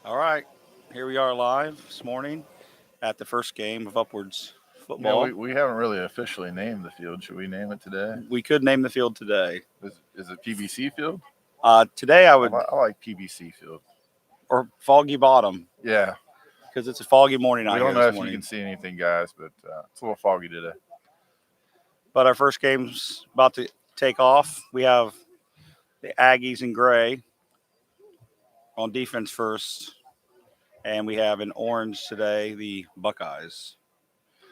All right, here we are live this morning at the first game of Upwards Yeah, football. we haven't really officially named the field. Should we name it today? We could name the field today. Is it PBC field? Today I I, would, I like PBC field. or Foggy Bottom, Yeah, because it's a foggy morning we out don't here know this if you can morning. see anything, guys, but it's a little foggy today. But our first game's about to take off. We have the Aggies in gray on defense first, and we have in orange today the Buckeyes.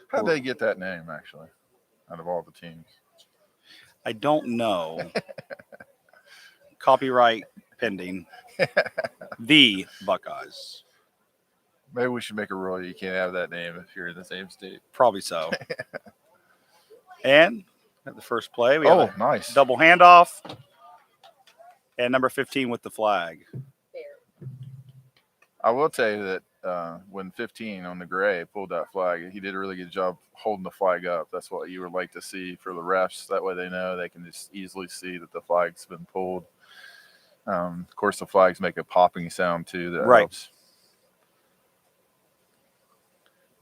How'd they get that name, actually, out of all the teams? I don't know. Copyright pending. The Buckeyes. Maybe we should make a rule you can't have that name if you're in the same state. Probably so. And at the first play, we have a nice. double handoff. And number 15 with the flag. I will tell you that when 15 on the gray pulled that flag, he did a really good job holding the flag up. That's what you would like to see for the refs. That way they know they can just easily see that the flag's been pulled. Of course, the flags make a popping sound too. That helps.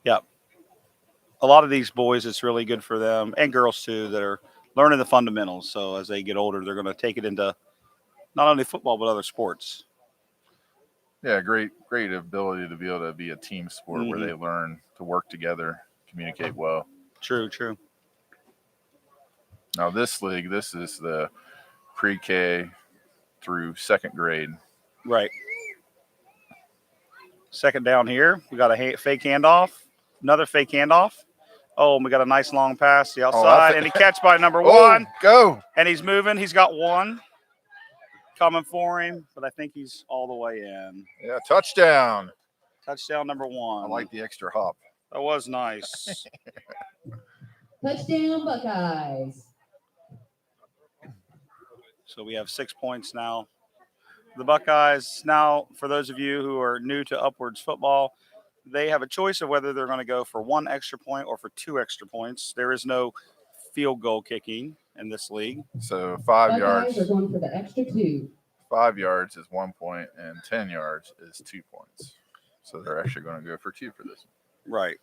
Yep. A lot of these boys, it's really good for them, and girls too, that are learning the fundamentals. So as they get older, they're going to take it into not only football, but other sports. Yeah, great ability to be able to be a team sport where they learn to work together, communicate well. True. Now this league, this is the pre-K through second grade. Right. Second down here. We got a fake handoff. Another fake handoff. Oh, and we got a nice long pass to the outside, and he catch by number one. Go. And he's moving. He's got one coming for him, but I think he's all the way in. Yeah, touchdown. Touchdown number one. I like the extra hop. That was nice. Touchdown Buckeyes. So we have 6 points now. The Buckeyes, now, for those of you who are new to Upwards football, they have a choice of whether they're going to go for 1 extra point or for 2 extra points. There is no field goal kicking in this league. So 5 yards. Buckeyes are going for the extra 2. 5 yards is 1 point, and 10 yards is 2 points. So they're actually going to go for 2 for this one. Right.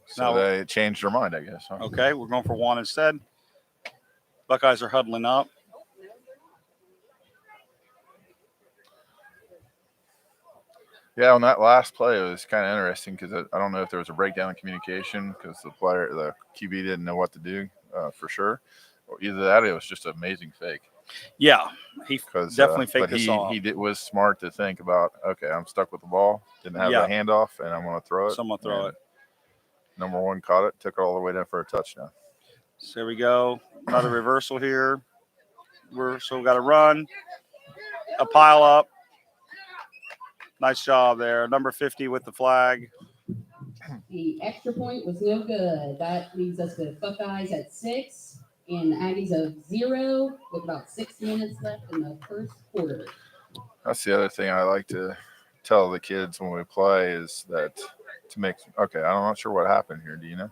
So Now, they changed their mind, I guess. Huh? Okay, we're going for 1 instead. Buckeyes are huddling up. Yeah, on that last play, it was kind of interesting because I don't know if there was a breakdown in communication because the QB didn't know what to do for sure. Or either that or it was just an amazing fake. Yeah, he definitely faked this off. He was smart to think about, okay, I'm stuck with the ball, didn't have the handoff, and I'm going to throw it. Someone throw it. Number 1 caught it, took it all the way down for a touchdown. So here we go. Another reversal here. We've got to run. A pile up. Nice job there. Number 50 with the flag. The extra point was no good. That leaves us with Buckeyes at 6 and Aggies of 0 with about 6 minutes left in the first quarter. That's the other thing I like to tell the kids when we play is that I'm not sure what happened here. Do you know?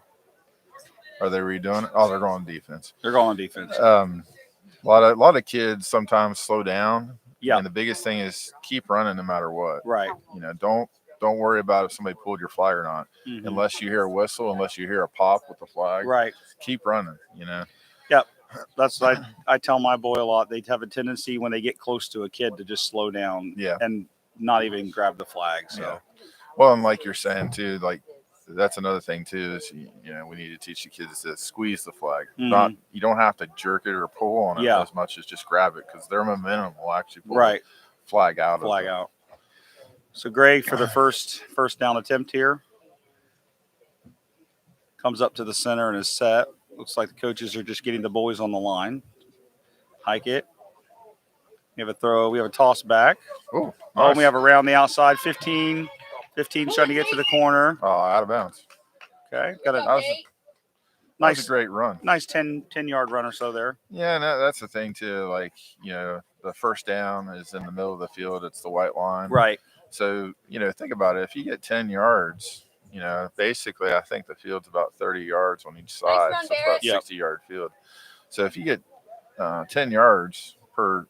Are they redoing it? Oh, they're going defense. They're going defense. A lot of kids sometimes slow down. Yeah. And the biggest thing is keep running no matter what. Right. You know, don't worry about if somebody pulled your flag or not. Mm-hmm. Unless you hear a whistle, unless you hear a pop with the flag. Right. Keep running, you know. Yep. That's I tell my boy a lot. They have a tendency when they get close to a kid to just slow down and not even grab the flag. So yeah. Well, and like you're saying too, like that's another thing too is we need to teach the kids to squeeze the flag. Mm-hmm. You don't have to jerk it or pull on it as much as just grab it because their momentum will actually pull the flag out. So Greg for the first down attempt here comes up to the center and is set. Looks like the coaches are just getting the boys on the line. Hike it. We have a throw. We have a toss back. Nice. And we have around the outside 15 trying to get to the corner. Oh, out of bounds. Okay. That was a great run. Nice 10-yard run or so there. Yeah, and that's the thing too. Like, the first down is in the middle of the field. It's the white line. Right. So, think about it. If you get 10 yards, You know, basically, I think the field's about 30 yards on each side, run, so it's about Yep. 60-yard field. So if you get 10 yards per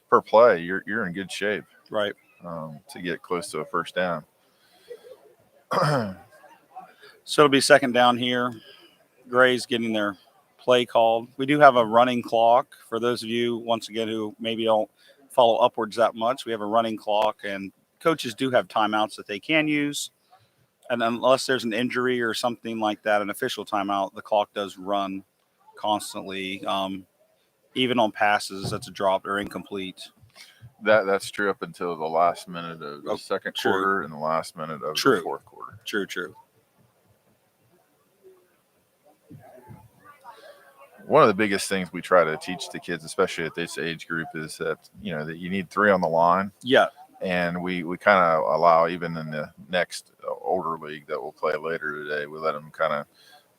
per play, you're in good shape Right. to get close to a first down. So it'll be second down here. Gray's getting their play called. We do have a running clock for those of you, once again, who maybe don't follow upwards that much. We have a running clock, and coaches do have timeouts that they can use. And unless there's an injury or something like that, an official timeout, the clock does run constantly. Even on passes that's a drop or incomplete. That's true up until the last minute of the second true. quarter and the last minute of True. the fourth quarter. True. One of the biggest things we try to teach the kids, especially at this age group, is that that you need 3 on the line. Yeah. And we kind of allow, even in the next older league that we'll play later today, we let them kind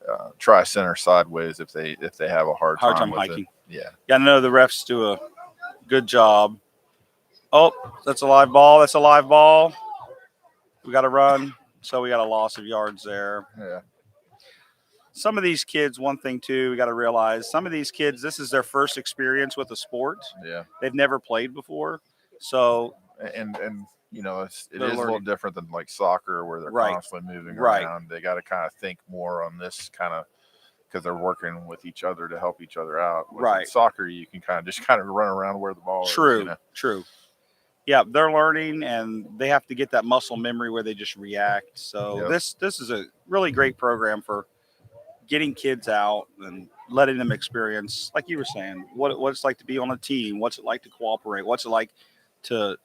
of try center sideways if they have a hard time with hiking. it. Yeah, I know the refs do a good job. Oh, that's a live ball. That's a live ball. We got to run. So we got a loss of yards there. Yeah. Some of these kids, one thing too, we got to realize, some of these kids, this is their first experience with a sport. Yeah. They've never played before. So and it They're is a little learning. different than like soccer where they're Right. constantly moving Right. around. They got to kind of think more on this kind of, because they're working with each other to help each other out. With Right. Soccer, you can kind of run around where the ball true, is. true. Yeah, they're learning, and they have to get that muscle memory where they just react. So Yep. this is a really great program for getting kids out and letting them experience, like you were saying, what it's like to be on a team, what's it like to cooperate, what's it like to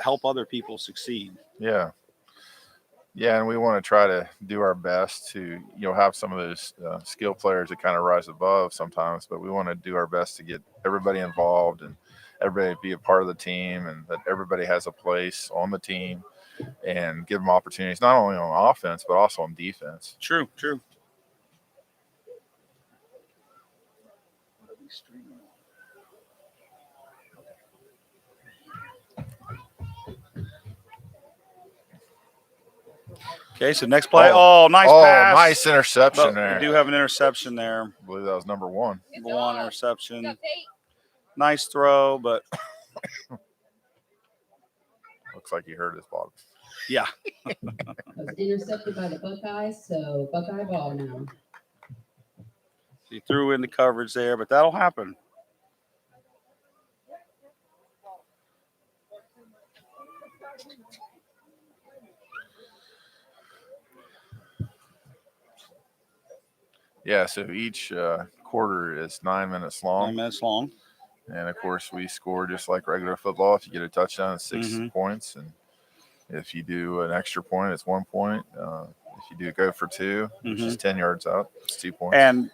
help other people succeed. Yeah. Yeah, and we want to try to do our best to have some of those skill players that kind of rise above sometimes, but we want to do our best to get everybody involved and everybody be a part of the team, and that everybody has a place on the team, and give them opportunities not only on offense but also on defense. True. Okay, so next play. Nice pass. Nice interception But there. we do have an interception there. I believe that was number 1. Good One job. interception. Good job, Tate. Nice throw, but Looks like he hurt his bottom. yeah. Was intercepted by the Buckeyes, so Buckeye ball now. He threw in the coverage there, but that'll happen. Yeah, so each quarter is 9 minutes 9 long. minutes long. And of course, we score just like regular football. If you get a touchdown, it's 6 Mhm. points. And if you do an extra point, it's 1 point. If you do go for 2, which is 10 yards out, it's 2 points. And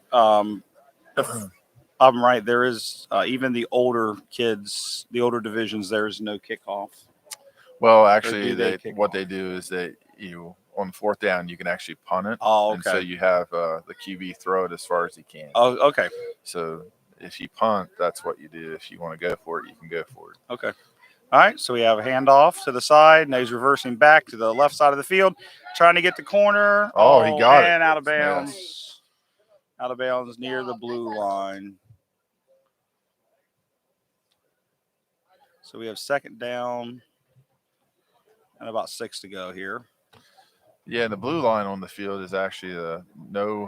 if I'm right, there is even the older kids, the older divisions, there is no kickoff. Well, actually, do they kick what off? they do is on 4th down, you can actually punt it. Oh, And so okay. you have the QB throw it as far as he can. Oh, okay. So if you punt, that's what you do. If you want to go for it, you can go for it. Okay. All right. So we have a handoff to the side. Now he's reversing back to the left side of the field, trying to get the corner. Oh, he got it. And out of Yeah. bounds. Out of bounds near the blue line. So we have second down and about 6 to go here. Yeah, the blue line on the field is actually no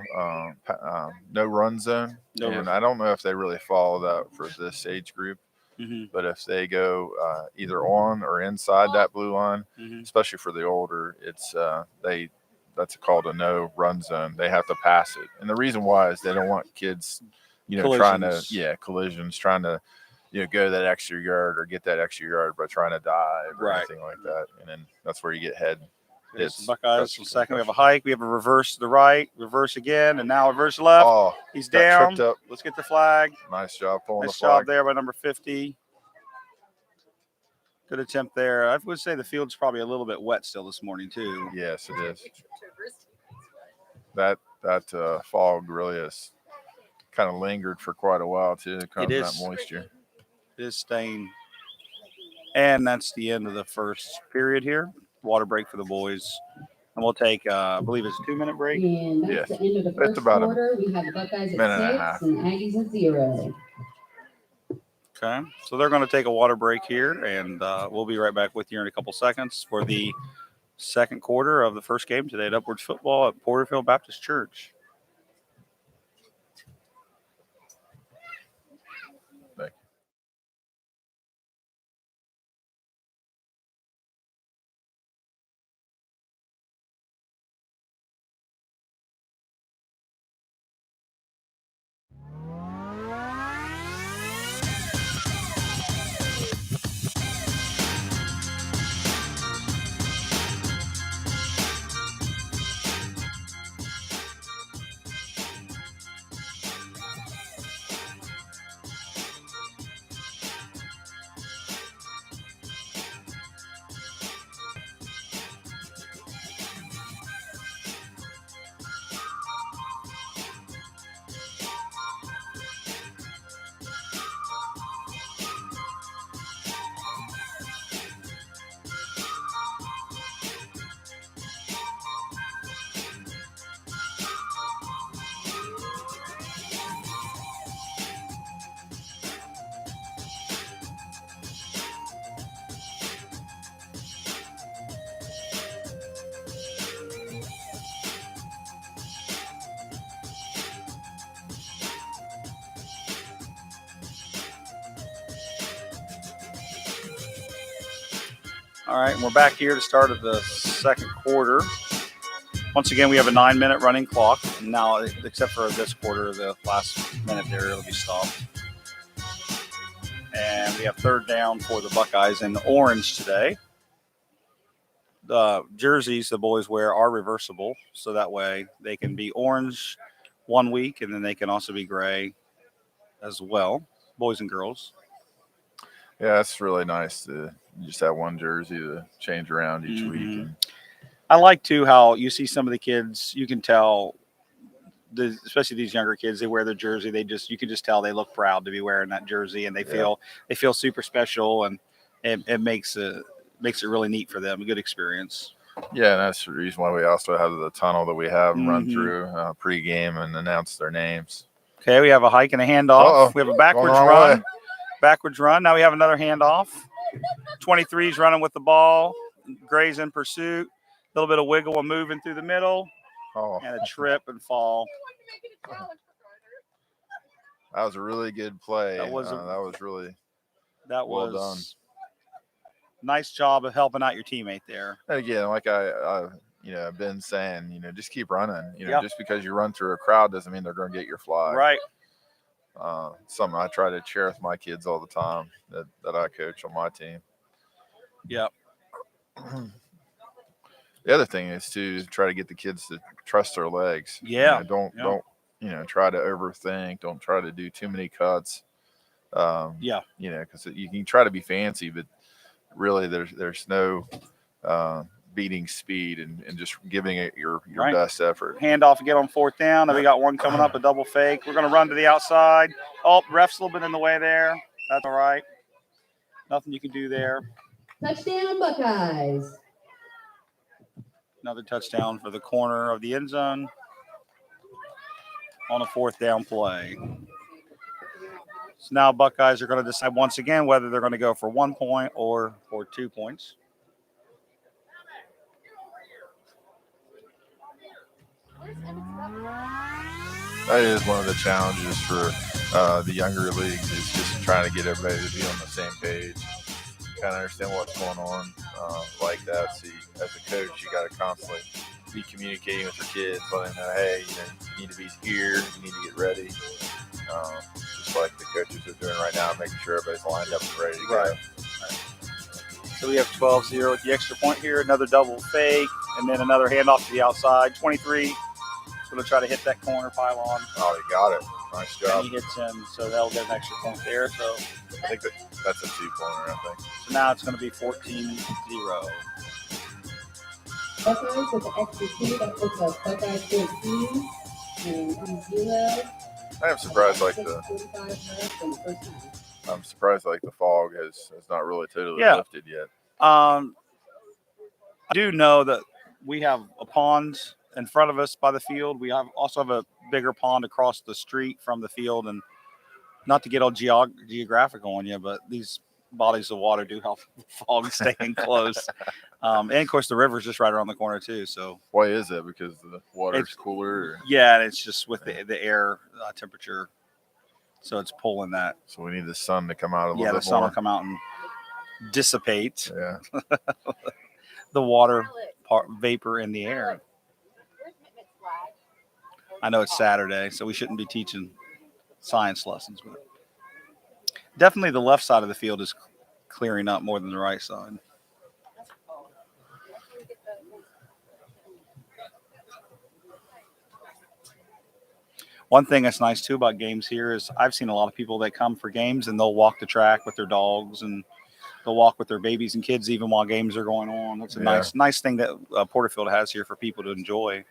run zone. No And run. I don't know if they really follow that for this age group, Mm-hmm. but if they go either on or inside that blue line, Mm-hmm. especially for the older, it's that's called a no run zone. They have to pass it, and the reason why is they don't want kids, trying to collisions, trying to go that extra yard or get that extra yard by trying to dive or Right. anything like that, and then that's where you get head. It's It's Buckeyes pressure on second. We have a concussion. hike. We have a reverse to the right, reverse again, and now reverse left. Oh, He's got down. tripped up. Let's get the flag. Nice job pulling Nice the flag. job there by number 50. Good attempt there. I would say the field's probably a little bit wet still this morning too. Yes, it is. That fog really has kind of lingered for quite a while too, causing that is. moisture. It is staying. And that's the end of the first period here. Water break for the boys. And we'll take, I believe it's a 2-minute break. And that's Yes. the end of the It's first about a quarter. We have the Buckeyes minute and a at half. 6 and Aggies at 0. Okay, so they're going to take a water break here, and we'll be right back with you in a couple seconds for the second quarter of the first game today at Upwards Football at Porterfield Baptist Church. Thank you. All right, and we're back here to start of the second quarter. Once again, we have a 9-minute running clock. Now, except for this quarter, the last minute there, it'll be stopped. And we have third down for the Buckeyes in orange today. The jerseys the boys wear are reversible, so that way they can be orange one week, and then they can also be gray as well, boys and girls. Yeah, it's really nice to just have one jersey to change around each week. And I like, too, how you see some of the kids, you can tell, especially these younger kids, they wear their jersey. You can just tell they look proud to be wearing that jersey, and they feel super special, and it makes it really neat for them, a good experience. Yeah, and that's the reason why we also have the tunnel that we have them run Mhm. through pregame and announce their names. Okay, we have a hike and a handoff. Uh-oh. We have a backwards Going the wrong run. way. Backwards run. Now we have another handoff. 23's running with the ball. Gray's in pursuit. A little bit of wiggle and moving through the middle. Oh, And a trip and fall. that was a really good play. That was really That well was done. Nice job of helping out your teammate there. And again, like I been saying, just keep running. Yep. Just because you run through a crowd doesn't mean they're going to get your flag. Right. Something I try to share with my kids all the time that I coach on my team. Yep. The other thing is to try to get the kids to trust their legs. Yeah. Don't try to overthink. Don't try to do too many cuts. Because you can try to be fancy, but really there's no beating speed and just giving it your Right. best effort. Handoff again on fourth down. Now we got one coming up, a double fake. We're going to run to the outside. Oh, ref's a little bit in the way there. That's all right. Nothing you can do there. Touchdown, Buckeyes. Another touchdown for the corner of the end zone on a fourth down play. So now Buckeyes are going to decide once again whether they're going to go for 1 point or for 2 points. That is one of the challenges for the younger leagues is just trying to get everybody to be on the same page, kind of understand what's going on like that. So as a coach, you got to constantly be communicating with your kids, letting them know, hey, you need to be here, you need to get ready. Just like the coaches are doing right now, making sure everybody's lined up and ready to go. Right. So we have 12-0 with the extra point here, another double fake, and then another handoff to the outside. 23 is going to try to hit that corner pylon. Oh, you got it. Nice job. And he hits him, so that'll get an extra point there. So I think that's a 2-pointer, I think. So now it's going to be 14-0. Buckeyes with the extra 2. That puts us Buckeyes 14 and 0. I'm surprised like 6:45 left in the first half. I'm surprised like the fog has not really totally Yeah. lifted yet. I do know that we have a pond in front of us by the field. We also have a bigger pond across the street from the field. And not to get all geographical on you, but these bodies of water do help fog staying close. And of course, the river's just right around the corner too. So Why is that? Because the water's It's- cooler? Or? yeah, and it's just with the air temperature. So it's pulling that. So we need the sun to come out a little Yeah, the bit sun more. will come out and dissipate Yeah. the water vapor in the air. I know it's Saturday, so we shouldn't be teaching science lessons, but definitely the left side of the field is clearing up more than the right side. One thing that's nice too about games here is I've seen a lot of people that come for games and they'll walk the track with their dogs and they'll walk with their babies and kids even while games are going on. That's a Yeah. nice thing that Porterfield has here for people to enjoy.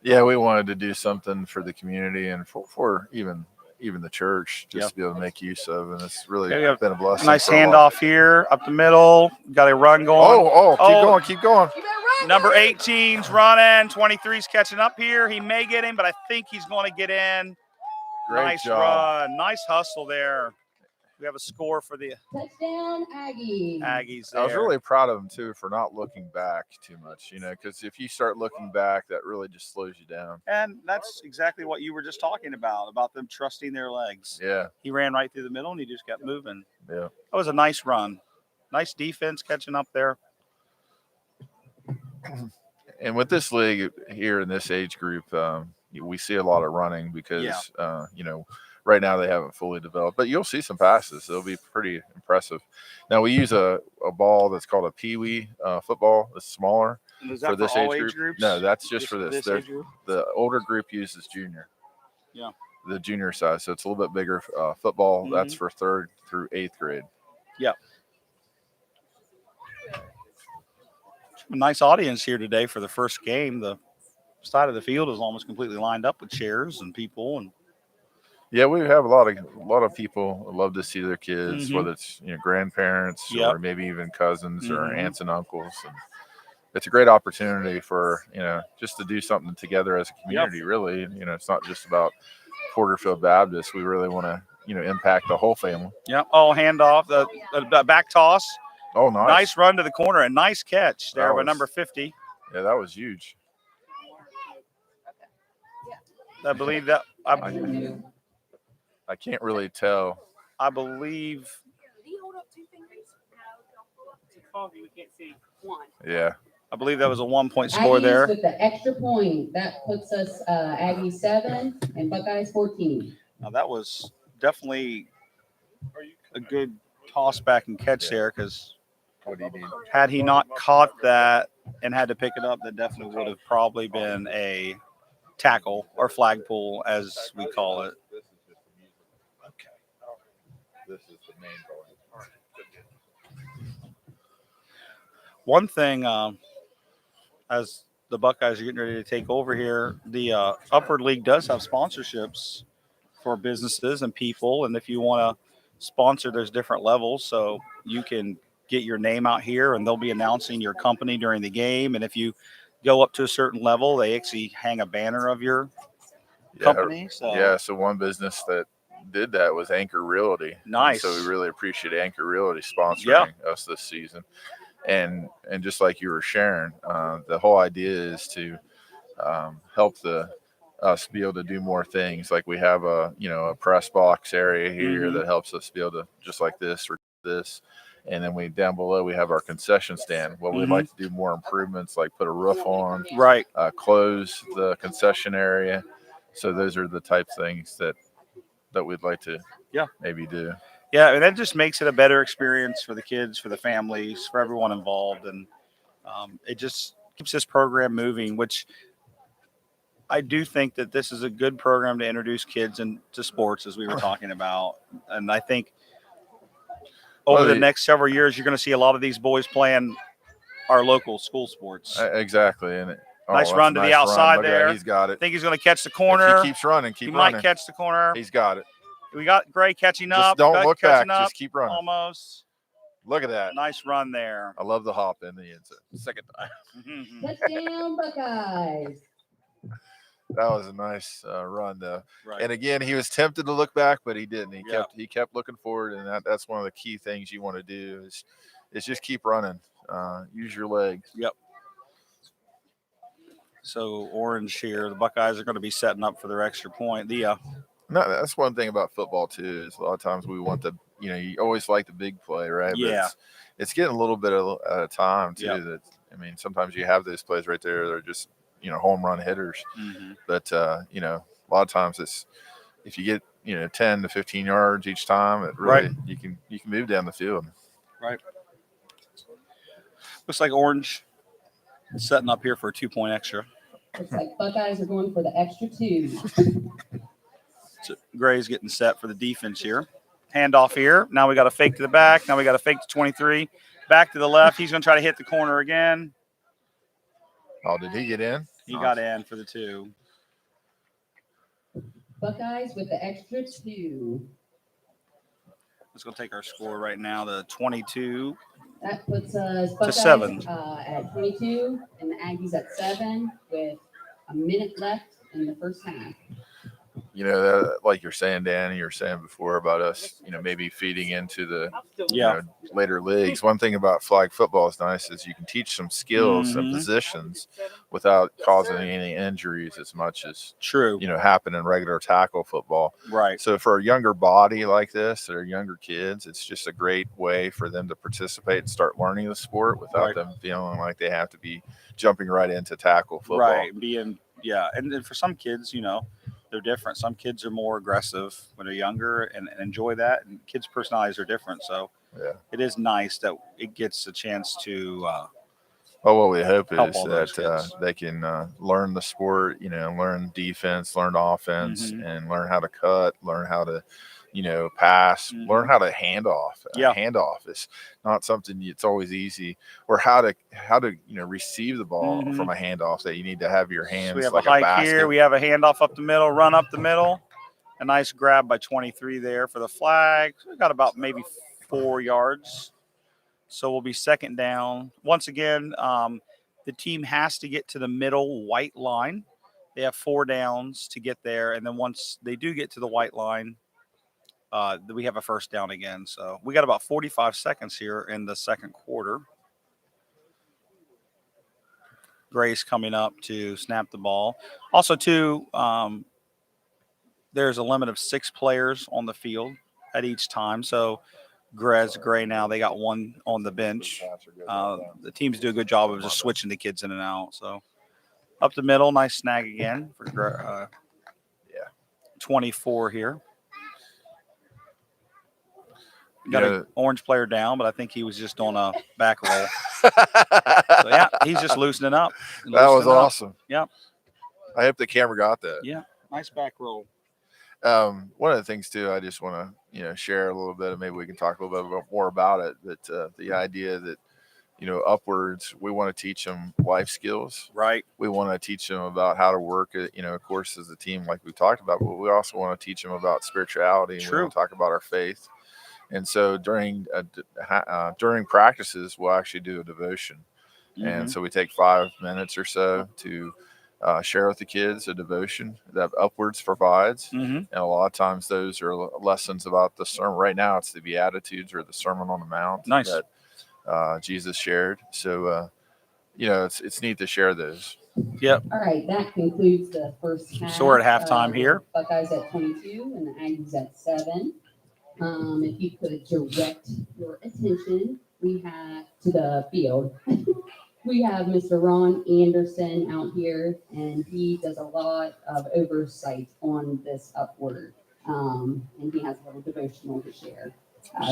Yeah, we wanted to do something for the community and for even the church just Yep. to be able to make use of, and it's really Yeah, we have been a blessing. Nice for a lot. handoff here up the middle. Got a run going. Keep going. Number 18's running. 23's catching up here. He may get in, but I think he's going to get in. Great Nice job. run. Nice hustle there. We have a score for the Touchdown, Aggies. Aggies I was there. really proud of him too for not looking back too much, because if you start looking back, that really just slows you down. And that's exactly what you were just talking about them trusting their legs. Yeah, He ran right through the middle and he just kept moving. yeah. That was a nice run. Nice defense catching up there. And with this league here in this age group, we see a lot of running because right now they haven't fully developed, but you'll see some passes. It'll be pretty impressive. Now we use a ball that's called a peewee football. It's smaller. And is For this all age group? groups? No, that's just for this. age group? The older group uses junior. Yeah. The junior size, so it's a little bit bigger football. Mm-hmm. That's for 3rd through 8th grade. Yep. A nice audience here today for the first game. The side of the field is almost completely lined up with chairs and people, and Yeah, we have a lot of people love to see their kids, Mhm. whether it's grandparents Yep. or maybe even cousins or Mhm. aunts and uncles. And it's a great opportunity for just to do something together as a community. Really, it's not just about Porterfield Baptist. We really want to impact the whole family. yeah. Oh, handoff, the back toss. Oh, nice. Nice run to the corner and nice catch there That by was- number 50. Yeah, that was huge. I believe that. I can't really tell. I believe. Did he hold up 2 fingers? It's foggy, we can't see. 1. Yeah. I believe that was a 1-point score Aggies there. with the extra point. That puts us Aggies 7 and Buckeyes 14. Now that was definitely a good toss back and catch there, because What do you need? had he not caught that and had to pick it up, that definitely would have probably been a tackle or flag pull, as we call it. This is just the music. Okay. This is the main volume. One thing, as the Buckeyes are getting ready to take over here, the Upward League does have sponsorships for businesses and people. And if you want to sponsor, there's different levels. So you can get your name out here and they'll be announcing your company during the game. And if you go up to a certain level, they actually hang a banner of your company. So Yeah, so one business that did that was Anchor Realty. Nice. So we really appreciate Anchor Realty sponsoring us this season. And just like you were sharing, the whole idea is to help us be able to do more things. Like we have a press box area here Mhm. that helps us be able to, just like this or this. And then down below we have our concession stand. Well, we'd Mhm. like to do more improvements, like put a roof on, right. close the concession area. So those are the type of things that we'd like to maybe do. Yeah, and that just makes it a better experience for the kids, for the families, for everyone involved. And it just keeps this program moving, which I do think that this is a good program to introduce kids into sports, as we were talking about. And I think over the next several years, you're going to see a lot of these boys playing our local school sports. I Exactly. And Nice that's run a to the nice outside Look at that. there. He's got it. think he's going to catch the If corner. he keeps running, He keep might running. catch the corner. He's got it. We got Gray catching Just up. don't Doug look back. catching up, Just keep running. almost. Look at that. Nice run there. I love the hop in the end zone. Second time. Mhm. Touchdown, Buckeyes. That was a nice run, though. Right. And again, he was tempted to look back, but he didn't. Yeah. He kept looking forward, and that's one of the key things you want to do is just keep running. Use your legs. Yep. So orange here. The Buckeyes are going to be setting up for their extra point. No, that's one thing about football too. Is a lot of times we want you always like the big play, right? Yeah. But it's getting a little bit at a time too. Yep. That sometimes you have those plays right there. They're just home run hitters. Mm-hmm. But a lot of times it's if you get 10 to 15 yards each time, it really Right. you can move down the field. Right. Looks like orange setting up here for a 2-point extra. Looks like Buckeyes are going for the extra 2. So Gray's getting set for the defense here. Handoff here. Now we got a fake to the back. Now we got a fake to 23. Back to the left. He's going to try to hit the corner again. Oh, did he get in? He got in for the 2. Buckeyes with the extra 2. Let's go take our score right now to 22. That puts us Buckeyes 7. At 22 and the Aggies at 7 with a minute left in the first half. Like you're saying, Dan, you were saying before about us, maybe feeding into the I'm still Yeah. later leagues. One thing about flag football is nice is you can teach some skills and Mhm. positions without causing any injuries as much as True. happen in regular tackle football. Right. So for a younger body like this, or younger kids, it's just a great way for them to participate and start learning the sport without Right. them feeling like they have to be jumping right into tackle football. Right. And then for some kids, they're different. Some kids are more aggressive when they're younger and enjoy that. And kids' personalities are different. So Yeah. it is nice that it gets a chance to Well, what we hope Help is all those that kids. they can learn the sport, learn defense, learn offense, Mhm. and learn how to cut, learn how to, pass, Mhm. learn how to hand off. Yeah. Handoff is not something it's always easy, or how to receive the ball Mhm. from a handoff that you need to have your So hands we have like a hike basket. here. We have a handoff up the middle, run up the middle. A nice grab by 23 there for the flag. So we got about maybe 4 yards. So we'll be second down. Once again, the team has to get to the middle white line. They have 4 downs to get there. And then once they do get to the white line, we have a first down again. So we got about 45 seconds here in the second quarter. Grace coming up to snap the ball. Also, too, there's a limit of 6 players on the field at each time. So Gray now, they got 1 on the bench. The teams do a good job of just switching the kids in and out. So up the middle, nice snag again for 24 here. Got an orange player down, but I think he was just on a back roll. So, yeah, he's just loosening up. That was awesome. Yep. I hope the camera got that. Yeah, nice back roll. One of the things too, I just want to share a little bit, and maybe we can talk a little bit more about it. But the idea that upwards, we want to teach them life skills. Right. We want to teach them about how to work it, of course, as a team, like we talked about. But we also want to teach them about spirituality. And True. we want to talk about our faith. And so during practices, we'll actually do a devotion. Mm-hmm. And so we take 5 minutes or so to share with the kids a devotion that Upwards provides. Mm-hmm. And a lot of times those are lessons about the sermon. Right now it's the Beatitudes or the Sermon on the Mount Nice. that Jesus shared. So, it's neat to share those. Yep. All right, that concludes the first half. So we're at halftime here. Buckeyes at 22 and the Aggies at 7. If you could direct your attention, we have to the field. We have Mr. Ron Anderson out here, and he does a lot of oversight on this Upward. And he has a little devotional to share.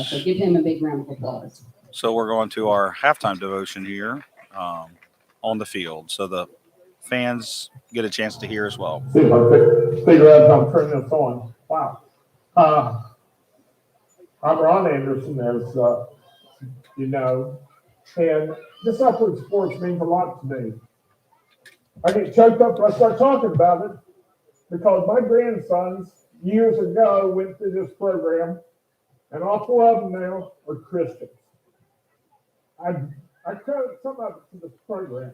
So give him a big round of applause. So we're going to our halftime devotion here on the field. So the fans get a chance to hear as well. See if I figure out how to turn this on. Wow. I'm Ron Anderson, as you know, and this Upward Sports means a lot to me. I get choked up when I start talking about it because my grandsons years ago went through this program, and all 4 of them now are Christians. I credit some of it to this program.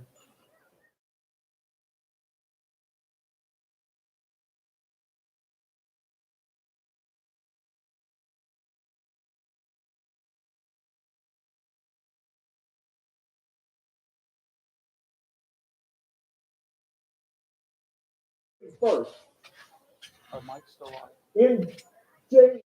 First, Our mic's still on. in James.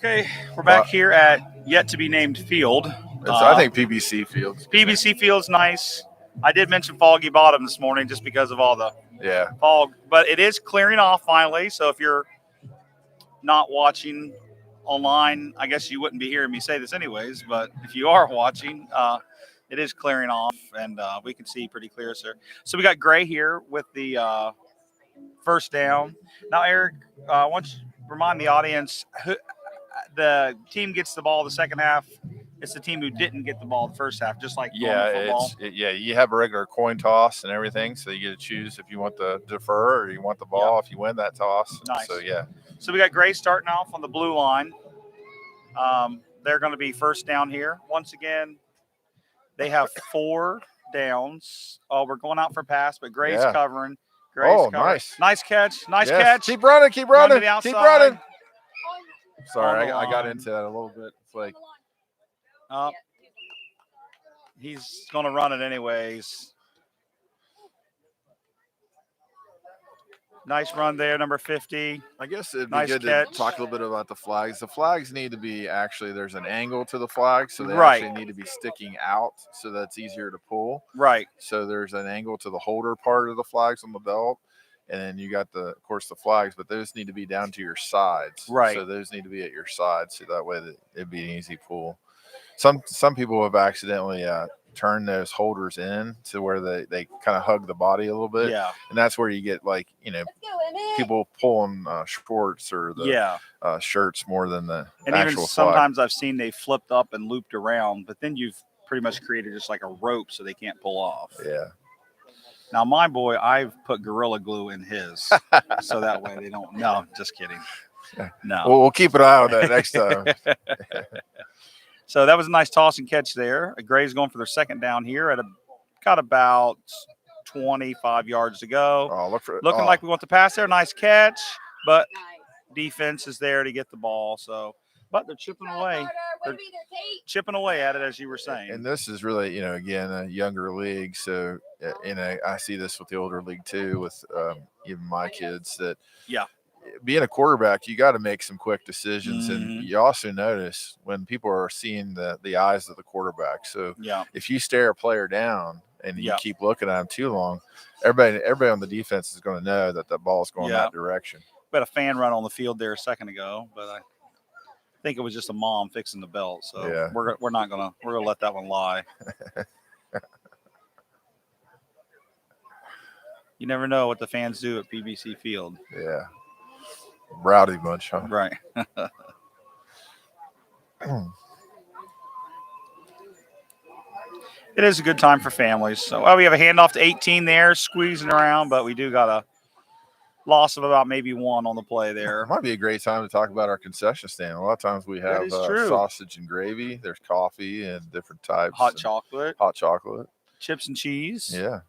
Okay, we're back here at yet to be named field. I think PBC Fields. PBC Field's nice. I did mention Foggy Bottom this morning just because of all the Yeah. fog, but it is clearing off finally. So if you're not watching online, I guess you wouldn't be hearing me say this anyways, but if you are watching, it is clearing off and we can see pretty clear, sir. So we got Gray here with the first down. Now, Eric, why don't you remind the audience who the team gets the ball the second half. It's the team who didn't get the ball the first half, just like normal football. You have a regular coin toss and everything, so you get to choose if you want to defer or you want the ball if you win that toss. Nice. So, yeah. So we got Gray starting off on the blue line. They're going to be first down here. Once again, they have 4 downs. Oh, we're going out for pass, but Gray's covering. Gray's covering. Nice. Nice catch. Nice Yes. catch. Keep running. Keep Run to running. the outside. Keep running. Sorry, On the I got line. into that a little bit. It's like, He's going to run it anyways. Nice run there, number 50. I guess it'd be Nice good catch. to talk a little bit about the flags. The flags need to be there's an angle to the flags, so they Right. actually need to be sticking out so that's easier to pull. Right. So there's an angle to the holder part of the flags on the belt. And then you got of course, the flags, but those need to be down to your sides. Right. So those need to be at your sides, so that way that it'd be an easy pull. Some people have accidentally turned those holders in to where they kind of hug the body a little bit. Yeah. And that's where you get people pulling shorts or the shirts more than the and actual even flag. sometimes I've seen they flipped up and looped around, but then you've pretty much created just like a rope so they can't pull off. Yeah. Now, my boy, I've put Gorilla Glue in his so that way they don't. No, just kidding. No. Well, we'll keep an eye on that next time. So that was a nice toss and catch there. Gray's going for their second down here got about 25 yards to go. Looking like we want to pass there. Nice catch, but defense is there to get the ball. So, but they're chipping away. They're chipping away at it, as you were saying. And this is really, again, a younger league. So, I see this with the older league too, with even my kids that, being a quarterback, you got to make some quick decisions. Mm-hmm. And you also notice when people are seeing the eyes of the quarterback. So if you stare a player down and you keep looking at him too long, everybody on the defense is going to know that the ball is going that direction. We had a fan run on the field there a second ago, but I think it was just a mom fixing the belt. So we're gonna let that one lie. You never know what the fans do at PBC Field. Yeah. Rowdy bunch, huh? Right. It is a good time for families. So we have a handoff to 18 there, squeezing around, but we do got a loss of about maybe 1 on the play there. It might be a great time to talk about our concession stand. A lot of times we have sausage and gravy. There's coffee and different types. Hot chocolate. Chips and cheese. Yeah.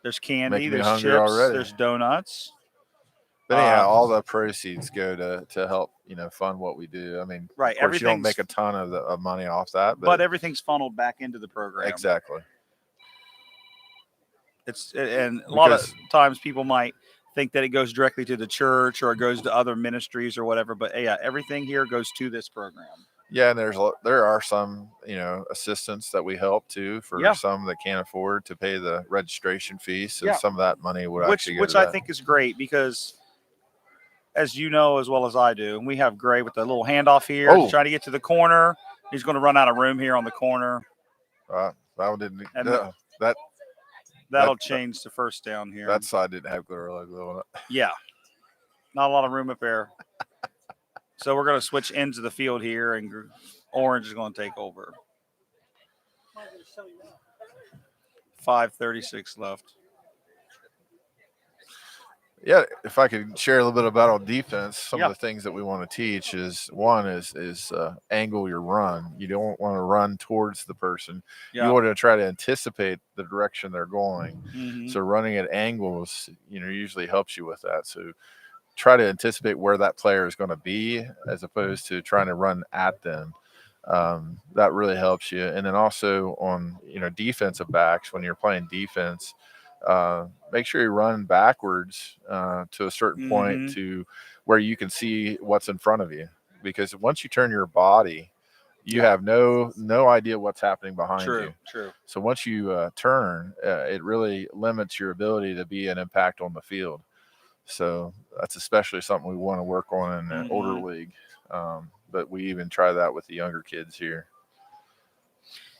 There's candy. Making me there's hungry chips. already. There's donuts. But anyhow, all the proceeds go to help, fund what we do. I mean, Right, of course, you don't everything's- make a ton of money off that, but everything's funneled back into the program. exactly. And a lot of Because- times people might think that it goes directly to the church or it goes to other ministries or whatever. But yeah, everything here goes to this program. Yeah, and there are some assistants that we help too for Yeah. some that can't afford to pay the registration fees. So Yeah. some of that money would Which actually go to I that. think is great because, as you know as well as I do, and we have Gray with the little handoff here, Oh. trying to get to the corner. He's going to run out of room here on the corner. That one didn't. And No, That'll That- change the first down here. that side didn't have glitter logo on it. Yeah, not a lot of room up there. So we're going to switch ends of the field here, and Orange is going to take over. 5:36 left. Yeah, if I could share a little bit about on defense, some Yeah. of the things that we want to teach is one is angle your run. You don't want to run towards the person. Yeah. You want to try to anticipate the direction they're going. Mhm. So running at angles, usually helps you with that. So try to anticipate where that player is going to be as opposed to trying to run at them. That really helps you. And then also on defensive backs, when you're playing defense, make sure you run backwards to a certain point Mhm. to where you can see what's in front of you, because once you turn your body, you Yeah. have no idea what's happening behind you. True. So once you turn, it really limits your ability to be an impact on the field. So that's especially something we want to work on in the older Mhm. league. But we even try that with the younger kids here.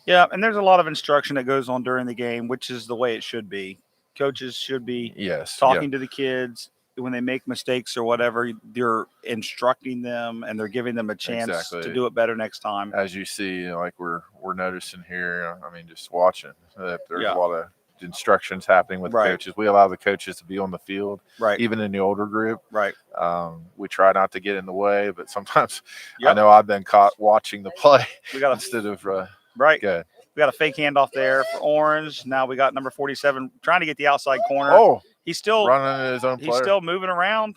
Yeah, and there's a lot of instruction that goes on during the game, which is the way it should be. Coaches should be Yes. talking to the kids when they make mistakes or whatever. You're instructing them, and they're giving them a chance Exactly. to do it better next time. As you see, like we're noticing here, I mean, just watching that there's Yeah. a lot of instructions happening with Right. the coaches. We allow the coaches to be on the field, Right, even in the older group. right. We try not to get in the way, but sometimes I Yep. know I've been caught watching the play We got a instead of right. good. We got a fake handoff there for Orange. Now we got number 47 trying to get the outside corner. Oh, He's still running his own he's player. still moving around.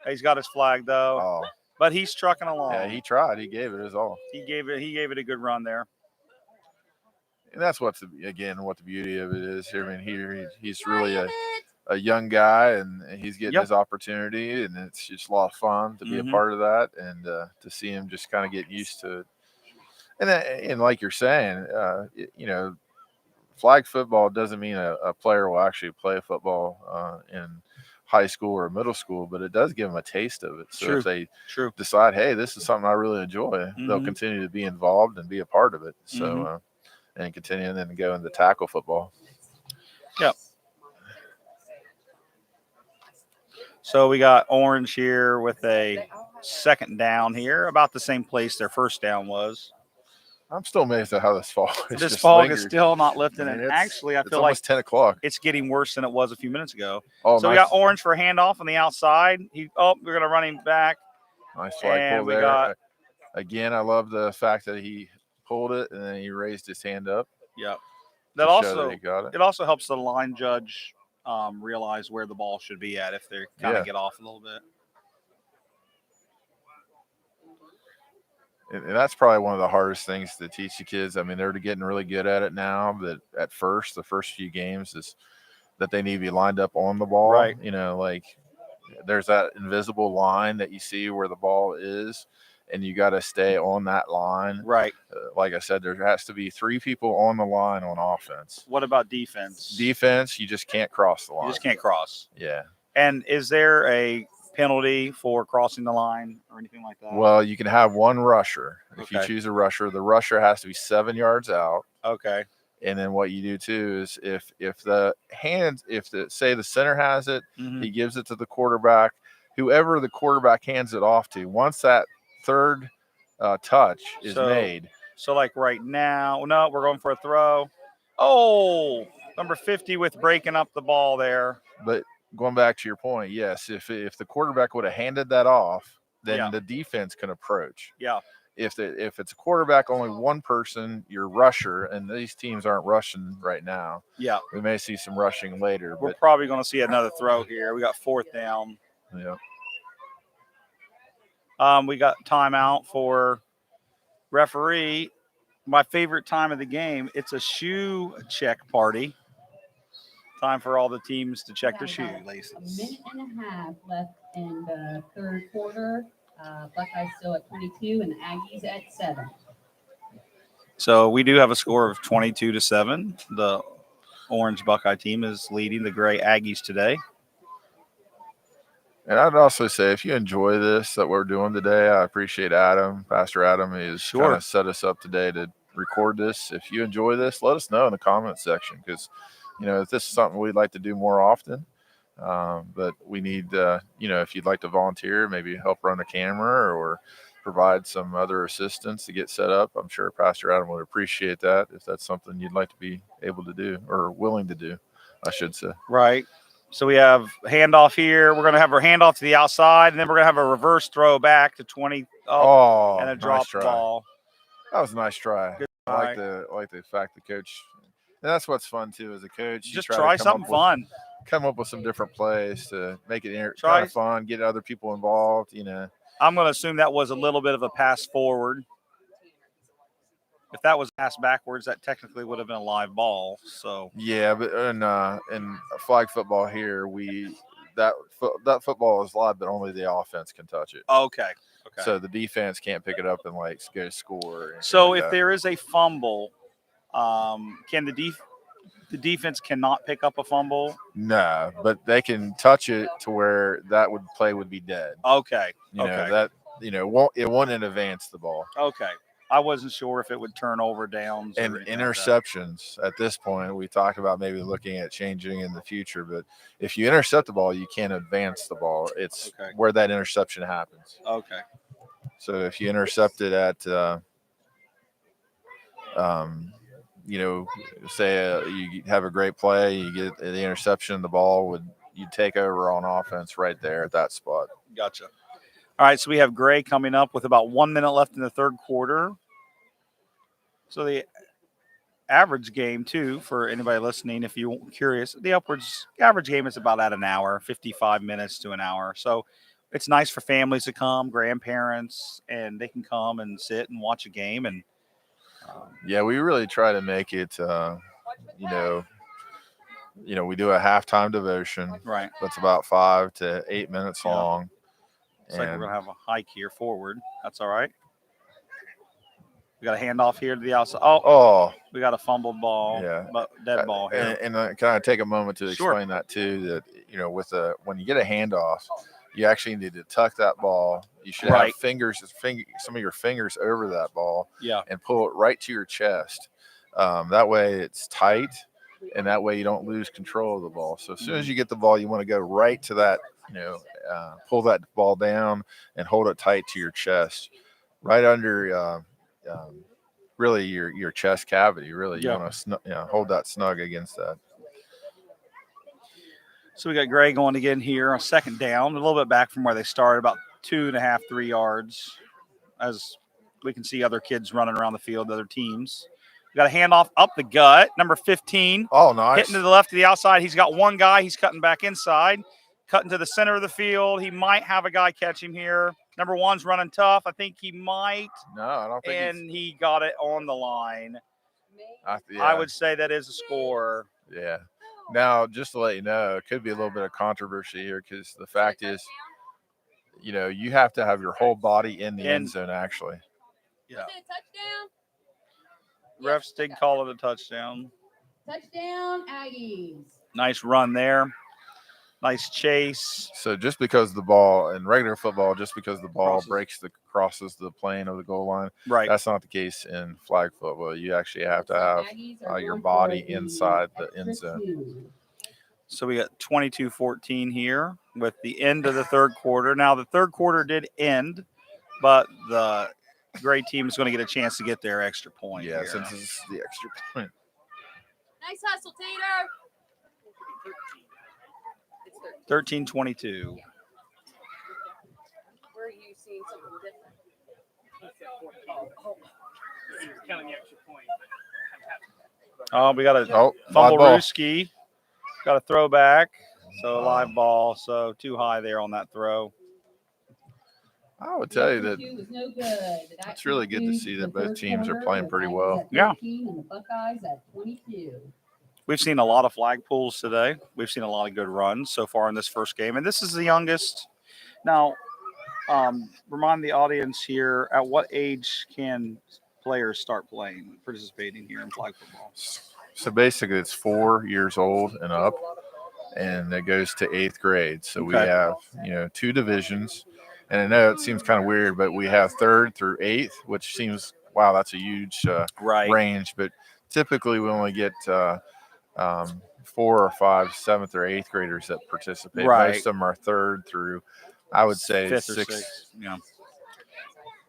He's got his flag though, Oh, but he's trucking along. yeah, he tried. He gave it his all. He gave it a good run there. And that's what the beauty of it is here. I mean, he's really a young guy, and he's getting Yep. his opportunity, and it's just a lot of fun to be a Mhm. part of that, and to see him just kind of get used to it. And like you're saying, flag football doesn't mean a player will actually play football in high school or middle school, but it does give them a taste of it. So True. if they True. decide, hey, this is something I really enjoy, they'll Mhm. continue to be involved and be a part of it. So Mhm. and continue and then go into tackle football. Yep. So we got Orange here with a second down here, about the same place their first down was. I'm still amazed at how this fog is This just fog is lingered. still not lifting, I mean, and it's- actually, I It's feel like almost 10 o'clock. it's getting worse than it was a few minutes ago. Oh, So we nice, got Orange for a handoff on the outside. We're gonna run him back. nice flag and pull we there. got- Again, I love the fact that he pulled it and then he raised his hand up. Yep. to That show also he got it. it also helps the line judge realize where the ball should be at if they kind of Yeah. get off a little bit. And that's probably one of the hardest things to teach the kids. I mean, they're getting really good at it now, but at first, the first few games is that they need to be lined up on the ball. Right. Like there's that invisible line that you see where the ball is, and you got to stay on that line. Right. Like I said, there has to be 3 people on the line on offense. What about defense? Defense, you just can't cross the line. You just can't cross. Yeah. And is there a penalty for crossing the line or anything like that? Well, you can have one rusher. If you Okay. choose a rusher, the rusher has to be 7 yards out. Okay. And then what you do too is if the say the center has it, Mhm. he gives it to the quarterback. Whoever the quarterback hands it off to, once that third touch is made, So like right now, no, we're going for a throw. Oh, number 50 with breaking up the ball there. but going back to your point, yes, if the quarterback would have handed that off, then Yeah. the defense can approach. Yeah. If it's a quarterback, only one person, your rusher, and these teams aren't rushing right now. Yeah. We may see some rushing later, We're but probably going to see another throw here. We got 4th down. Yeah. We got timeout for referee. My favorite time of the game. It's a shoe check party. Time for all the teams to check their We have about shoelaces. A minute and a half left in the third quarter. Buckeyes still at 22 and the Aggies at 7. So we do have a score of 22-7. The orange Buckeye team is leading the gray Aggies today. And I'd also say, if you enjoy this that we're doing today, I appreciate Adam, Pastor Adam. He's Sure. kind of set us up today to record this. If you enjoy this, let us know in the comment section, because, you know, if this is something we'd like to do more often, but we need, you know, if you'd like to volunteer, maybe help run a camera or provide some other assistance to get set up, I'm sure Pastor Adam would appreciate that if that's something you'd like to be able to do, or willing to do, I should say. Right. So we have handoff here. We're going to have our handoff to the outside, and then we're going to have a reverse throw back to 20. Oh, and a nice drop try. ball. That was a nice try. Good I try. like the fact the coach. And that's what's fun too as a coach. You Just to try come something up with- fun. Come up with some different plays to make it Try- kind of fun, get other people involved. You know. I'm going to assume that was a little bit of a pass forward. If that was passed backwards, that technically would have been a live ball. So Yeah, but in flag football here, that football is live, but only the offense can touch it. okay. So the defense can't pick it up and like go score. or anything So like if that. there is a fumble, can the defense cannot pick up a fumble? No, but they can touch it to where that play would be dead. Okay. You know Okay. that it won't advance the ball. Okay. I wasn't sure if it would turn over downs And or anything like that. interceptions at this point, we talked about maybe looking at changing in the future, but if you intercept the ball, you can't advance the ball. It's Okay. where that interception happens. Okay. So if you intercept it at, you know, say you have a great play, you get the interception, the ball you take over on offense right there at that spot. Gotcha. All right, so we have Gray coming up with about 1 minute left in the third quarter. So the average game, too, for anybody listening, if you're curious, the average game is about at an hour, 55 minutes to an hour. So it's nice for families to come, grandparents, and they can come and sit and watch a game. And Yeah, we really try to make it, you know, we do a halftime devotion. right, That's about 5 to 8 minutes Yeah. long. it's like we're going to have a hike here forward. That's all right. We got a handoff here to the outside. Oh, We got a fumbled ball, Yeah. but dead ball here. and can I take a moment to Sure. explain that too? That when you get a handoff, you actually need to tuck that ball. You should Right. have some of your fingers over that ball Yeah. and pull it right to your chest. That way it's tight, and that way you don't lose control of the ball. So as soon as you get the ball, you want to go right to that. Pull that ball down and hold it tight to your chest, right under. Really your chest cavity. Really, you Yeah. want to hold that snug against that. So we got Gray going again here on second down, a little bit back from where they started, about 2.5, 3 yards, as we can see other kids running around the field, other teams. We got a handoff up the gut, number 15, Oh, nice. hitting to the left to the outside. He's got one guy. He's cutting back inside, cutting to the center of the field. He might have a guy catch him here. Number 1's running tough. I think he might, No, I don't think. and he got it on the line. Yeah, I would say that is a score. Yeah. Now, just to let you know, it could be a little bit of controversy here, because the fact is, you have to have your whole body in the end zone. Actually, Yeah. Is it a touchdown? Refs did call it a touchdown. Touchdown, Aggies. Nice run there. Nice chase. so just because the ball in regular football, just because the ball Crosses. crosses the plane of the goal line, Right. that's not the case in flag football. You actually have to have Aggies are your going body for the inside the extra end zone. 2. So we got 22-14 here with the end of the third quarter. Now the third quarter did end, but the Gray team is going to get a chance to get their extra point. Yeah, here. since it's the extra point. Nice hustle, Tater. 13-22. Where are you seeing something different? He was counting the extra point, but Oh, we got a Oh, fumble live ball. Ruski. Got a throwback. So live ball. So too high there on that throw. I would tell you The that 2 was no good. That it's really good to concludes see the that both third teams are quarter playing with pretty Aggies well. at Yeah. 13 and the Buckeyes at 22. We've seen a lot of flag pulls today. We've seen a lot of good runs so far in this first game. And this is the youngest. Now, remind the audience here, at what age can players start participating here in flag football? So basically, it's 4 years old and up, and it goes to 8th grade. So we Okay. have 2 divisions, and I know it seems kind of weird, but we have 3rd through 8th, which seems wow, that's a huge Right. range. But typically, we only get 4 or 5 7th or 8th graders that participate. Right. Most of them are 3rd through, I would say, 5th or 6th. 6th. Yeah.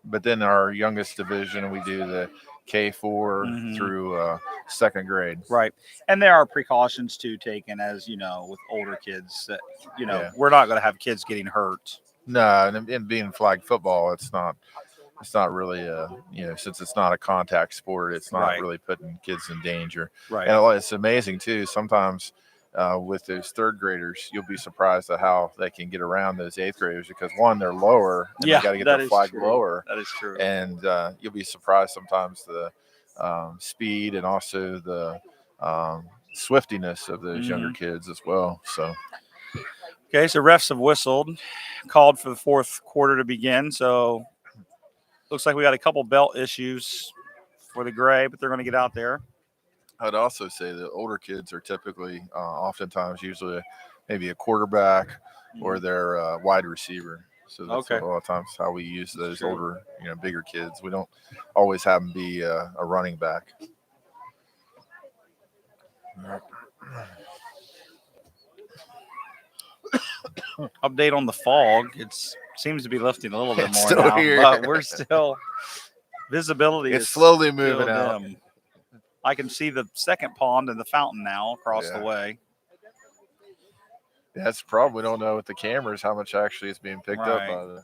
But then our youngest division, we do the K4 Mhm. through 2nd grade. Right. And there are precautions too taken, as you know, with older kids that, Yeah. we're not going to have kids getting hurt. No, and being flag football, it's not really since it's not a contact sport, it's not Right. really putting kids in danger. Right. And it's amazing too. Sometimes with those 3rd graders, you'll be surprised at how they can get around those 8th graders because one, they're lower, and Yeah, they got to get that their is flag true. lower, That is true. and you'll be surprised sometimes the speed and also the swiftiness of those younger kids as well. So Okay, so refs have whistled, called for the 4th quarter to begin. So looks like we got a couple belt issues for the Gray, but they're going to get out there. I'd also say that older kids are typically, oftentimes, usually maybe a quarterback or their wide receiver. So that's Okay. a lot of times how we use those Sure. older, bigger kids. We don't always have them be a running back. Update on the fog. It seems to be lifting a little bit It's more still now, here. but we're still visibility. It's is slowly still moving out. dim. I can see the second pond and the fountain now across the Yeah. way. That's the problem. We don't know with the cameras how much actually is being picked up Right. by the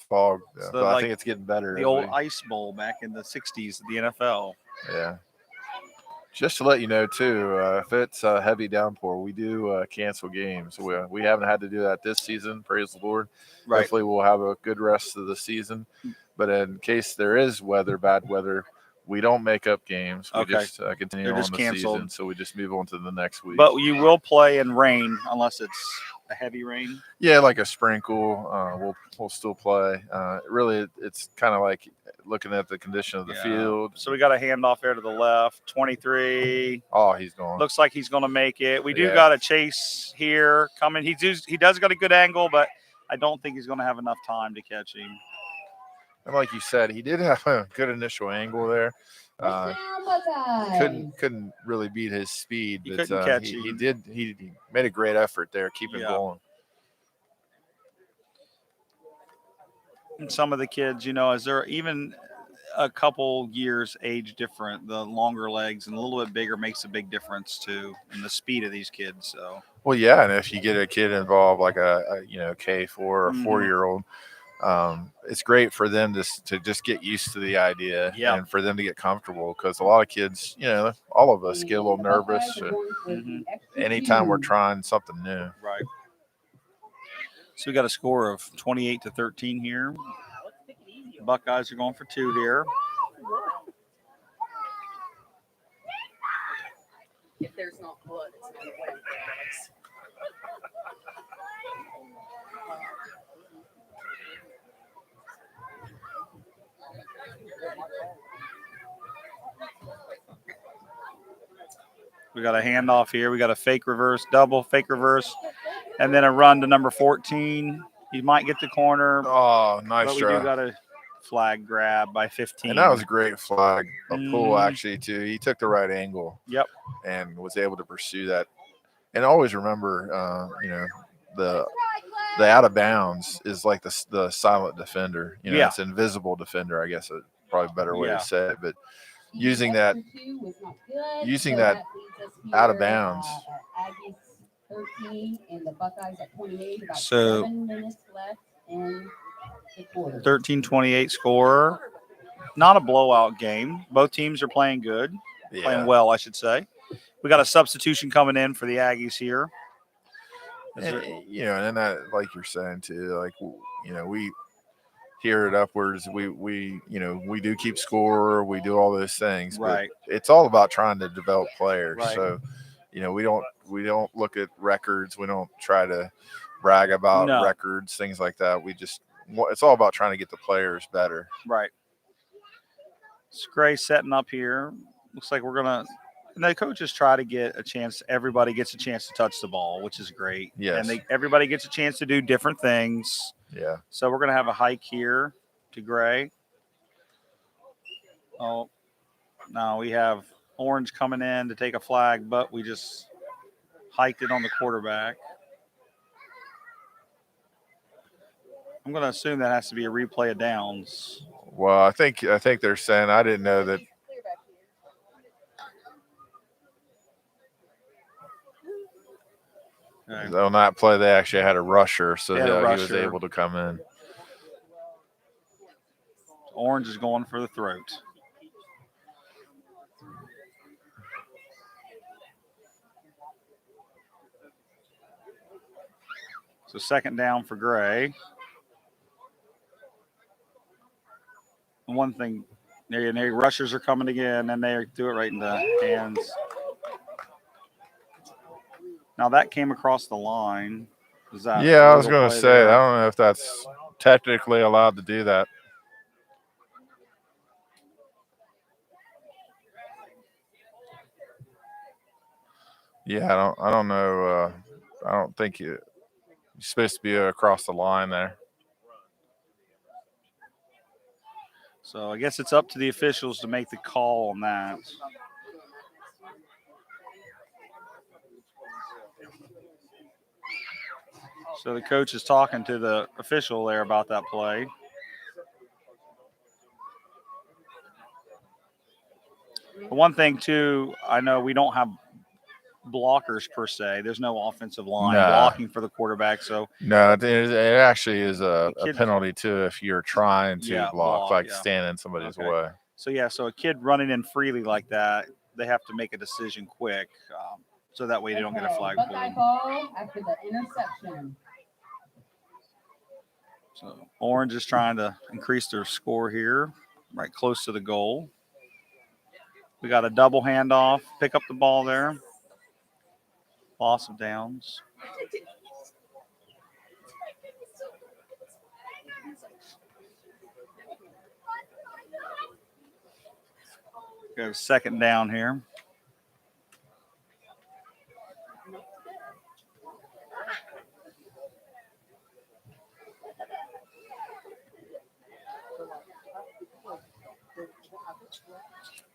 fog. So But I like think it's getting better. The as old we- ice bowl back in the 60s at the NFL. Yeah. Just to let you know, too, if it's a heavy downpour, we do cancel games. We haven't had to do that this season, praise the Lord. Right. Hopefully we'll have a good rest of the season. But in case there is bad weather, we don't make up games. We Okay. just continue They're on just the canceled. season. So we just move on to the next week. But you will play in rain unless it's a heavy rain. Yeah, like a sprinkle, we'll still play. Really, it's kind of like looking at the condition of the Yeah. field. So we got a handoff there to the left. 23. Oh, he's gone. Looks like he's going to make it. We do Yeah. got a chase here coming. He does got a good angle, but I don't think he's going to have enough time to catch him. And like you said, he did have a good initial angle there. Touchdown, Buckeyes. Couldn't really beat his speed, He but couldn't catch he him. did. He made a great effort there, keeping Yeah. going. And some of the kids, is there even a couple years age different? The longer legs and a little bit bigger makes a big difference too in the speed of these kids. So Well, yeah, and if you get a kid involved like a K4 or Mhm. 4-year-old, it's great for them to just get used to the idea Yeah. and for them to get comfortable because a lot of kids, all of us get a little And the Buckeyes nervous are going for the extra anytime we're 2. trying something new. right. So we got a score of 28-13 here. Let's take it easy. The Buckeyes are going for 2 here. If there's not blood, it's not a win. We got a handoff here. We got a fake reverse, double fake reverse, and then a run to number 14. He might get the corner, Oh, nice but we try. do got a flag grab by 15. And that was a great flag, a pull Mhm. actually too. He took the right angle. Yep. And was able to pursue that. And always remember, the out of bounds is like the silent defender. Yeah. It's invisible defender. I guess is probably a better way Yeah. to say it. But The using extra 2 was not good, using so that leaves us out of here, bounds. at Aggies 13 and the Buckeyes at 28. About So- 7 minutes left in the quarter. 13-28 score. Not a blowout game. Both teams are playing good, playing well, I should say. We got a substitution coming in for the Aggies here. Is there- And that, like you're saying too, like we here at Upwards, we do keep score, we do all those things, Right. but it's all about trying to develop players. Right. So, we don't look at records, we don't try to brag about No. records, things like that. It's all about trying to get the players better. Right. It's Gray setting up here. Looks like we're gonna. And the coaches try to get a chance. Everybody gets a chance to touch the ball, which is great. Yes. And everybody gets a chance to do different things. Yeah. So we're gonna have a hike here to Gray. Oh, no, we have Orange coming in to take a flag, but we just hiked it on the quarterback. I'm going to assume that has to be a replay of downs. Well, I think they're saying, I didn't know that. Okay. On that play, they actually had a rusher, so They had a he was rusher. able to come in. Orange is going for the throat. So second down for Gray. One thing, there rushers are coming again, and they do it right in the hands. Now that came across the line. Is that Yeah, I was legal going to play say, there? I don't know if that's technically allowed to do that. Yeah, I don't know. I don't think you're supposed to be across the line there. So I guess it's up to the officials to make the call on that. So the coach is talking to the official there about that play. But one thing, too, I know we don't have blockers per se. There's no offensive line Nah. blocking for the quarterback. So No, it actually is a Kids- penalty too if you're trying to block, like yeah. stand in somebody's Okay. way. So a kid running in freely like that, they have to make a decision quick, so that way they don't get a flag Buckeye pulled. ball after the interception. So Orange is trying to increase their score here, right close to the goal. We got a double handoff, pick up the ball there. Loss of downs. Go second down here.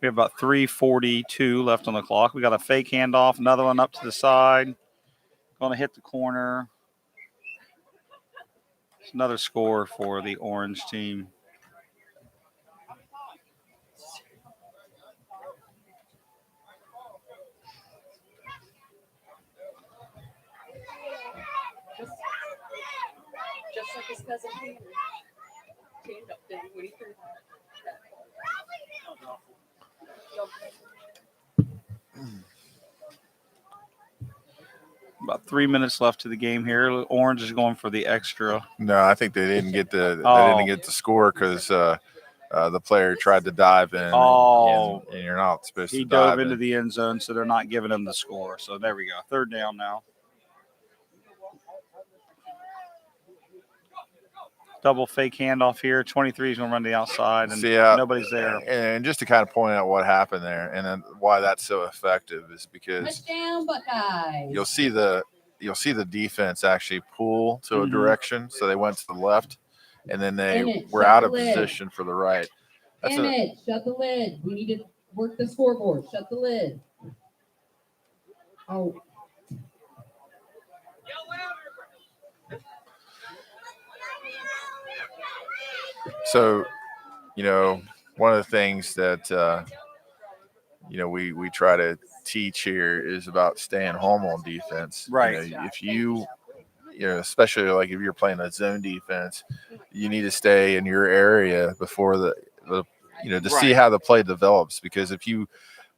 We have about 3:42 left on the clock. We got a fake handoff, another one up to the side. Going to hit the corner. It's another score for the Orange team. Just like his cousin Peter. Stand up then when he threw that. About 3 minutes left to the game here. Orange is going for the extra. No, I think they didn't get the Oh. score because the player tried to dive in. Oh. and you're not supposed He to dive dove into in. the end zone, so they're not giving him the score. So there we go. Third down now. Double fake handoff here. 23 is going to run to the outside, and nobody's there. And just to kind of point out what happened there and then why that's so effective is because Touchdown, Buckeyes. you'll see the defense actually pull to a Mhm. direction, so they went to the left, and then they Emmett, were shut out the of lid. position for the right. That's Damn it, shut the lid. We need to work the scoreboard. Shut the lid. Oh, So, one of the things that we try to teach here is about staying home on defense. Right. If you especially like if you're playing a zone defense, you need to stay in your area before the to see how the play develops. Because if you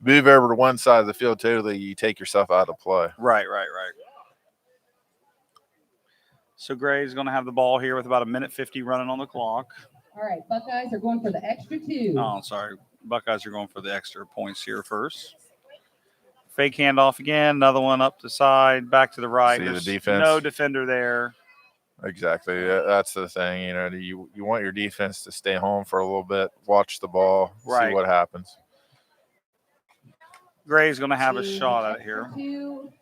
move over to one side of the field totally, you take yourself out of play. Right. So Gray's going to have the ball here with about 1:50 running on the clock. All right, Buckeyes are going for the extra 2. Oh, sorry. Buckeyes are going for the extra points here first. Fake handoff again. Another one up the side, back to the right. See the There's defense? no defender there. Exactly. That's the thing. You want your defense to stay home for a little bit, watch the ball, Right. see what happens. Gray's going to have a And shot at it extra here. 2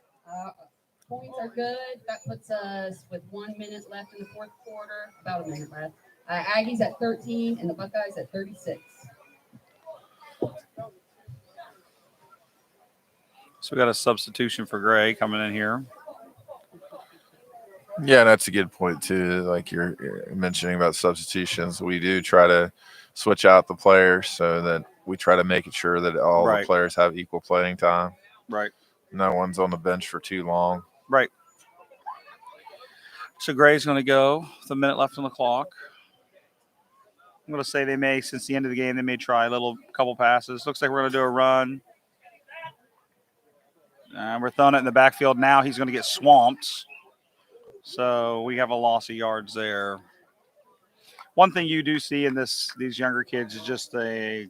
points are good. That puts us with 1 minute left in the fourth quarter, about a minute left. Aggies at 13 and the Buckeyes at 36. So we got a substitution for Gray coming in here. Yeah, that's a good point too. Like you're mentioning about substitutions, we do try to switch out the players so that we try to make it sure that all Right. the players have equal playing time. Right. No one's on the bench for too long. Right. So Gray's going to go with a minute left on the clock. I'm going to say they may, since the end of the game, they may try a couple passes. Looks like we're going to do a run. We're throwing it in the backfield now. He's going to get swamped. So we have a loss of yards there. One thing you do see in these younger kids is just a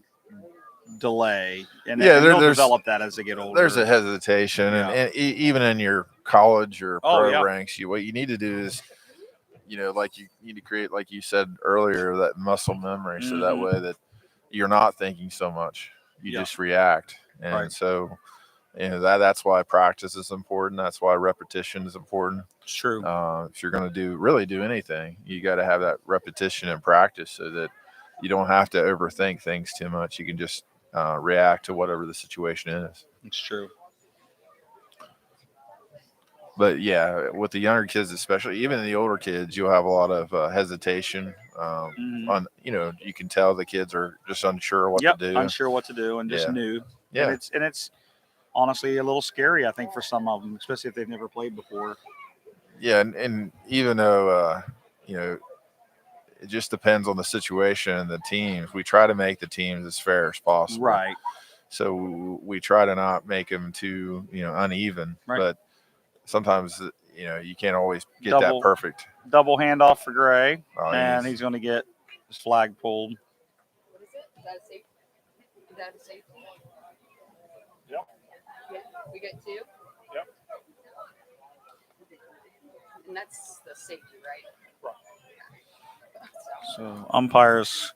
delay. And Yeah, they'll there's- develop that as they get older. There's a hesitation, Yeah. and even in your college or Oh, pro yeah. ranks, what you need to do is, like you need to create, like you said earlier, that muscle memory, so that Mhm. way that you're not thinking so much, you Yeah. just react, and Right. so that's why practice is important. That's why repetition is important. It's true. If you're going to do anything, you got to have that repetition and practice so that you don't have to overthink things too much. You can just react to whatever the situation is. It's true. But yeah, with the younger kids, especially, even the older kids, you'll have a lot of hesitation. Mhm. You can tell the kids are just unsure what Yep, to do. unsure what to do and just Yeah. new. Yeah, And it's honestly a little scary, I think, for some of them, especially if they've never played before. yeah, and even though it just depends on the situation and the teams. We try to make the teams as fair as possible. Right. So we try to not make them too uneven. Right. But sometimes you can't always get Double- that perfect. Double handoff for Gray, Oh, and yes. he's going to get his flag pulled. What is it? Is that a safety? Is that a safety? Yep. Yeah, we got 2? Yep. And that's the safety, right? So umpires,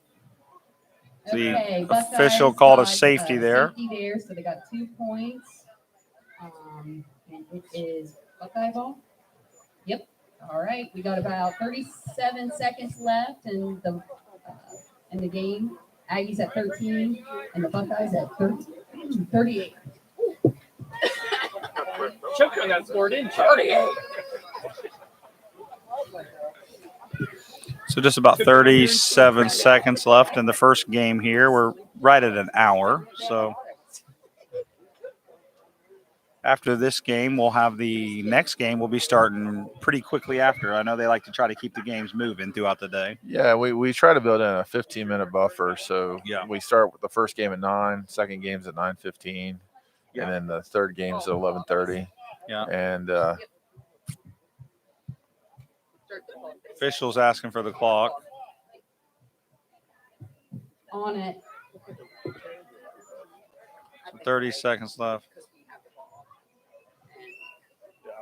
the Okay, official Buckeyes called a got, safety there. Safety there, so they got 2 points. And it is Buckeye ball. Yep. All right, we got about 37 seconds left in the game. Aggies at 13, and the Buckeyes at 38. Choke on that score, didn't you? So just about 37 seconds left in the first game here. We're right at an hour. So after this game, we'll have the next game. We'll be starting pretty quickly after. I know they like to try to keep the games moving throughout the day. Yeah, we try to build in a 15-minute buffer. So Yeah. we start with the first game at 9, second game's at 9:15, Yeah. and then the third game's at 11:30. Yeah. And Officials asking for the clock. On it. 30 seconds left.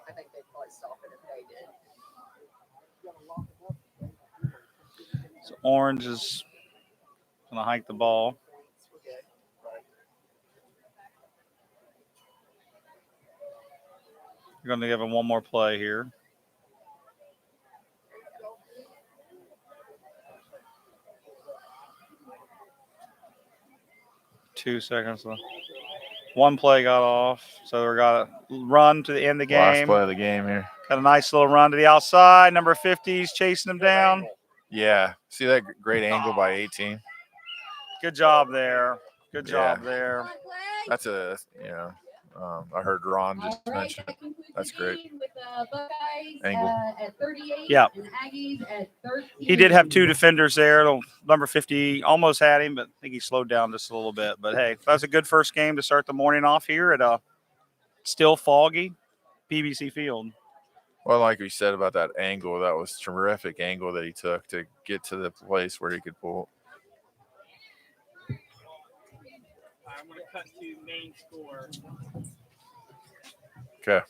I think they'd probably stop it if they did. So Orange is going to hike the ball. You're going to give him one more play here. Two seconds left. One play got off, so we got to run to the end of the last game. play of the game here. Got a nice little run to the outside. Number 50's chasing him down. Yeah, see that great angle by 18. Good job there. Good Yeah. job there. That's I heard Ron just All right, mention. that concludes That's the great. game with Buckeyes Angle. at 38 Yeah. and Aggies at 13. He did have two defenders there. Number 50 almost had him, but I think he slowed down just a little bit. But hey, that was a good first game to start the morning off here at a still foggy PBC Field. Well, like we said about that angle, that was terrific angle that he took to get to the place where he could pull. I'm going to cut to main score. Okay.